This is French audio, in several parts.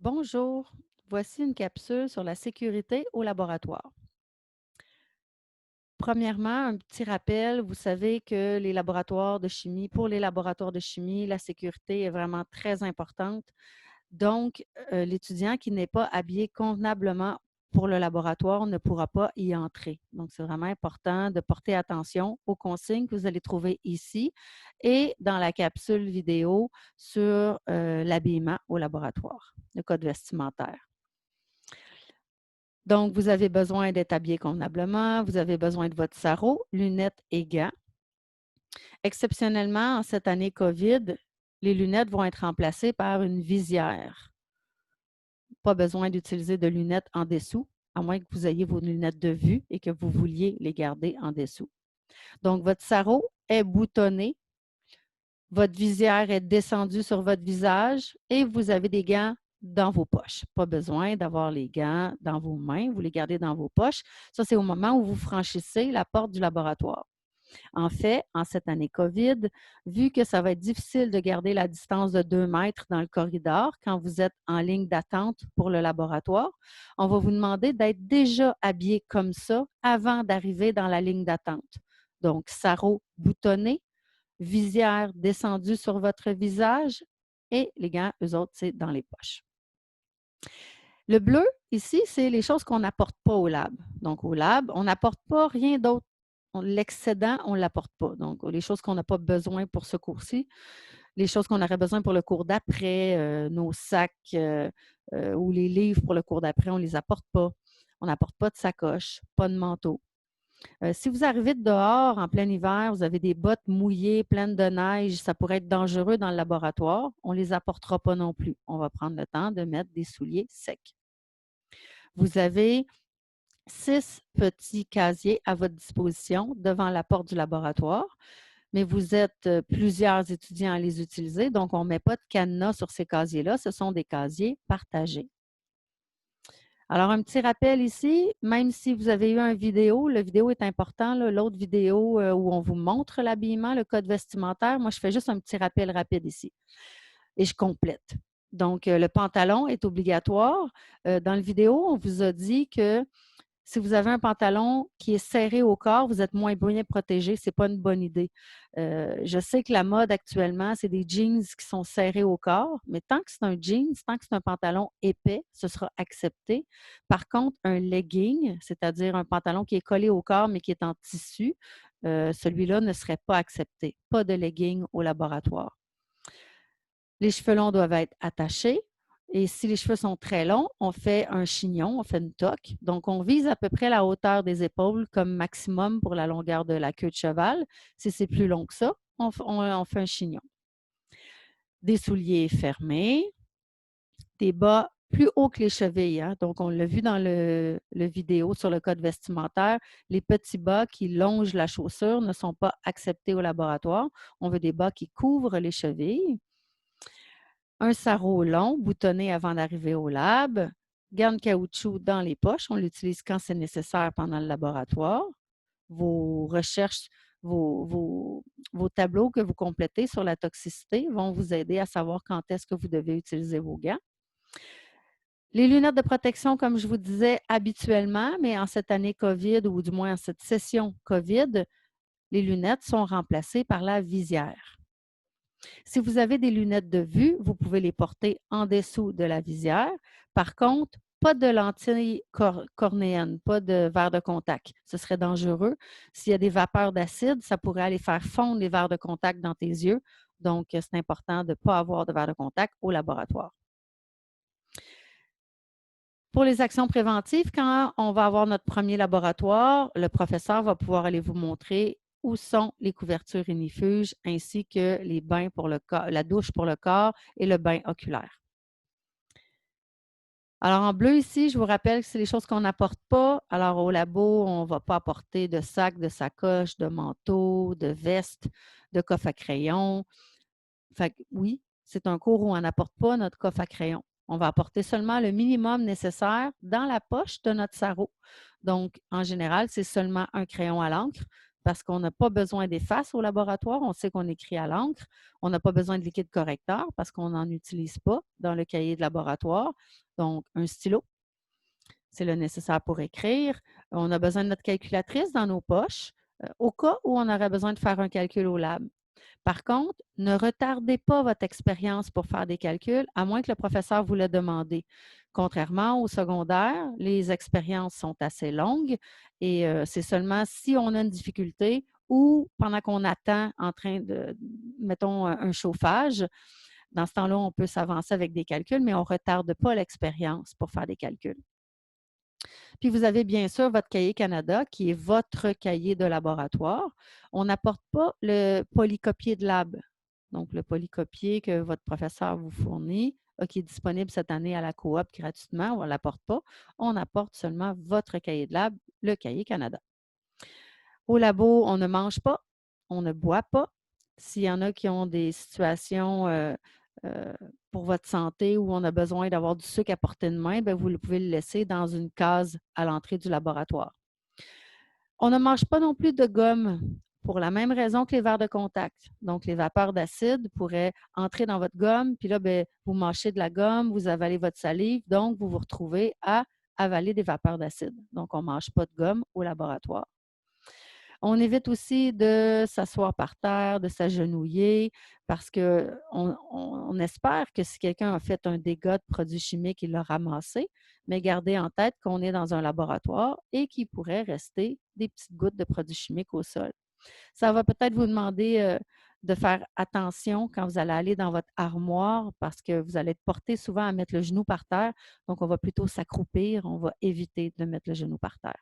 Bonjour, voici une capsule sur la sécurité au laboratoire. Premièrement, un petit rappel, vous savez que pour les laboratoires de chimie, la sécurité est vraiment très importante. Donc, l'étudiant qui n'est pas habillé convenablement pour le laboratoire ne pourra pas y entrer. Donc, c'est vraiment important de porter attention aux consignes que vous allez trouver ici et dans la capsule vidéo sur l'habillement au laboratoire, le code vestimentaire. Donc, vous avez besoin d'être habillé convenablement, vous avez besoin de votre sarrau, lunettes et gants. Exceptionnellement, en cette année COVID, les lunettes vont être remplacées par une visière. Pas besoin d'utiliser de lunettes en dessous, à moins que vous ayez vos lunettes de vue et que vous vouliez les garder en dessous. Donc, votre sarrau est boutonné, votre visière est descendue sur votre visage et vous avez des gants dans vos poches. Pas besoin d'avoir les gants dans vos mains, vous les gardez dans vos poches. Ça, c'est au moment où vous franchissez la porte du laboratoire. En fait, en cette année COVID, vu que ça va être difficile de garder la distance de 2 mètres dans le corridor quand vous êtes en ligne d'attente pour le laboratoire, on va vous demander d'être déjà habillé comme ça avant d'arriver dans la ligne d'attente. Donc, sarrau boutonné, visière descendue sur votre visage et les gants, eux autres, c'est dans les poches. Le bleu, ici, c'est les choses qu'on n'apporte pas au lab. Donc, au lab, on n'apporte pas rien d'autre. L'excédent, on ne l'apporte pas. Donc, les choses qu'on n'a pas besoin pour ce cours-ci, les choses qu'on aurait besoin pour le cours d'après, nos sacs ou les livres pour le cours d'après, on ne les apporte pas. On n'apporte pas de sacoche, pas de manteau. Si vous arrivez de dehors en plein hiver, vous avez des bottes mouillées, pleines de neige, ça pourrait être dangereux dans le laboratoire. On ne les apportera pas non plus. On va prendre le temps de mettre des souliers secs. Vous avez 6 petits casiers à votre disposition devant la porte du laboratoire, mais vous êtes plusieurs étudiants à les utiliser, donc on ne met pas de cadenas sur ces casiers-là. Ce sont des casiers partagés. Alors, un petit rappel ici, même si vous avez eu une vidéo, la vidéo est important, l'autre vidéo où on vous montre l'habillement, le code vestimentaire, moi, je fais juste un petit rappel rapide ici et je complète. Donc, le pantalon est obligatoire. Dans la vidéo, on vous a dit que si vous avez un pantalon qui est serré au corps, vous êtes moins bien protégé. Ce n'est pas une bonne idée. Je sais que la mode actuellement, c'est des jeans qui sont serrés au corps, mais tant que c'est un jeans, tant que c'est un pantalon épais, ce sera accepté. Par contre, un legging, c'est-à-dire un pantalon qui est collé au corps mais qui est en tissu, celui-là ne serait pas accepté. Pas de legging au laboratoire. Les cheveux longs doivent être attachés. Et si les cheveux sont très longs, on fait un chignon, on fait une toque. Donc, on vise à peu près la hauteur des épaules comme maximum pour la longueur de la queue de cheval. Si c'est plus long que ça, on fait un chignon. Des souliers fermés, des bas plus hauts que les chevilles. Hein? Donc, on l'a vu dans le vidéo sur le code vestimentaire, les petits bas qui longent la chaussure ne sont pas acceptés au laboratoire. On veut des bas qui couvrent les chevilles. Un sarrau long, boutonné avant d'arriver au lab, gants de caoutchouc dans les poches, on l'utilise quand c'est nécessaire pendant le laboratoire. Vos recherches, vos tableaux que vous complétez sur la toxicité vont vous aider à savoir quand est-ce que vous devez utiliser vos gants. Les lunettes de protection, comme je vous disais, habituellement, mais en cette année COVID ou du moins en cette session COVID, les lunettes sont remplacées par la visière. Si vous avez des lunettes de vue, vous pouvez les porter en dessous de la visière. Par contre, pas de lentilles cornéennes, pas de verre de contact. Ce serait dangereux. S'il y a des vapeurs d'acide, ça pourrait aller faire fondre les verres de contact dans tes yeux. Donc, c'est important de ne pas avoir de verre de contact au laboratoire. Pour les actions préventives, quand on va avoir notre premier laboratoire, le professeur va pouvoir aller vous montrer où sont les couvertures ignifuges ainsi que les bains pour le corps, la douche pour le corps et le bain oculaire. Alors, en bleu ici, je vous rappelle que c'est les choses qu'on n'apporte pas. Alors, au labo, on ne va pas apporter de sac, de sacoche, de manteau, de veste, de coffre à crayon. Fait que oui, c'est un cours où on n'apporte pas notre coffre à crayon. On va apporter seulement le minimum nécessaire dans la poche de notre sarrau. Donc, en général, c'est seulement un crayon à l'encre. parce qu'on n'a pas besoin d'efface au laboratoire. On sait qu'on écrit à l'encre. On n'a pas besoin de liquide correcteur parce qu'on n'en utilise pas dans le cahier de laboratoire. Donc, un stylo, c'est le nécessaire pour écrire. On a besoin de notre calculatrice dans nos poches au cas où on aurait besoin de faire un calcul au lab. Par contre, ne retardez pas votre expérience pour faire des calculs, à moins que le professeur vous le demande. Contrairement au secondaire, les expériences sont assez longues et c'est seulement si on a une difficulté ou pendant qu'on attend en train de, mettons, un chauffage. Dans ce temps-là, on peut s'avancer avec des calculs, mais on ne retarde pas l'expérience pour faire des calculs. Puis vous avez bien sûr votre cahier Canada qui est votre cahier de laboratoire. On n'apporte pas le polycopier de lab. Donc, le polycopier que votre professeur vous fournit, qui est disponible cette année à la coop gratuitement, on ne l'apporte pas. On apporte seulement votre cahier de lab, le cahier Canada. Au labo, on ne mange pas, on ne boit pas. S'il y en a qui ont des situations pour votre santé où on a besoin d'avoir du sucre à portée de main, bien, vous pouvez le laisser dans une case à l'entrée du laboratoire. On ne mange pas non plus de gomme pour la même raison que les verres de contact. Donc, les vapeurs d'acide pourraient entrer dans votre gomme, puis là, bien, vous mâchez de la gomme, vous avalez votre salive, donc vous vous retrouvez à avaler des vapeurs d'acide. Donc, on ne mange pas de gomme au laboratoire. On évite aussi de s'asseoir par terre, de s'agenouiller, parce qu'on espère que si quelqu'un a fait un dégât de produits chimiques, il l'a ramassé, mais gardez en tête qu'on est dans un laboratoire et qu'il pourrait rester des petites gouttes de produits chimiques au sol. Ça va peut-être vous demander de faire attention quand vous allez aller dans votre armoire parce que vous allez être porté souvent à mettre le genou par terre. Donc, on va plutôt s'accroupir, on va éviter de mettre le genou par terre.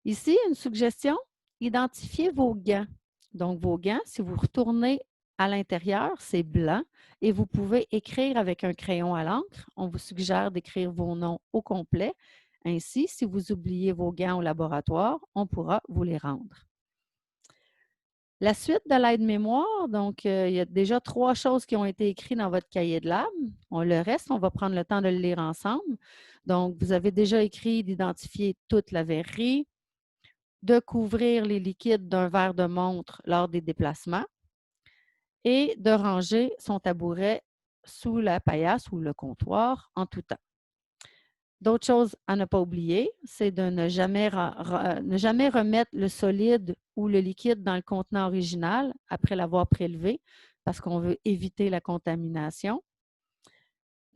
Ici, une suggestion, identifiez vos gants. Donc, vos gants, si vous retournez à l'intérieur, c'est blanc et vous pouvez écrire avec un crayon à l'encre. On vous suggère d'écrire vos noms au complet. Ainsi, si vous oubliez vos gants au laboratoire, on pourra vous les rendre. La suite de l'aide-mémoire, donc, il y a déjà 3 choses qui ont été écrites dans votre cahier de lab. Le reste, on va prendre le temps de le lire ensemble. Donc, vous avez déjà écrit d'identifier toute la verrerie, de couvrir les liquides d'un verre de montre lors des déplacements et de ranger son tabouret sous la paillasse ou le comptoir en tout temps. D'autres choses à ne pas oublier, c'est de ne jamais remettre le solide ou le liquide dans le contenant original après l'avoir prélevé parce qu'on veut éviter la contamination.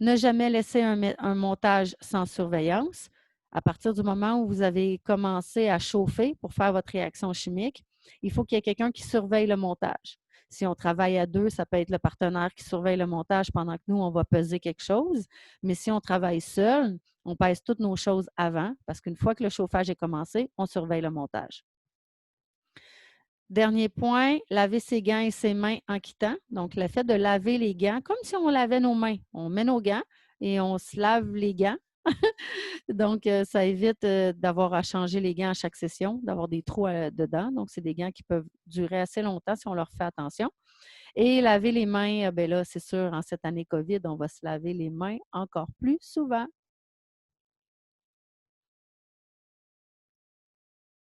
Ne jamais laisser un montage sans surveillance. À partir du moment où vous avez commencé à chauffer pour faire votre réaction chimique, il faut qu'il y ait quelqu'un qui surveille le montage. Si on travaille à 2, ça peut être le partenaire qui surveille le montage pendant que nous, on va peser quelque chose. Mais si on travaille seul, on pèse toutes nos choses avant parce qu'une fois que le chauffage est commencé, on surveille le montage. Dernier point, laver ses gants et ses mains en quittant. Donc, le fait de laver les gants, comme si on lavait nos mains. On met nos gants et on se lave les gants. Donc, ça évite d'avoir à changer les gants à chaque session, d'avoir des trous dedans. Donc, c'est des gants qui peuvent durer assez longtemps si on leur fait attention. Et laver les mains, bien là, c'est sûr, en cette année COVID, on va se laver les mains encore plus souvent.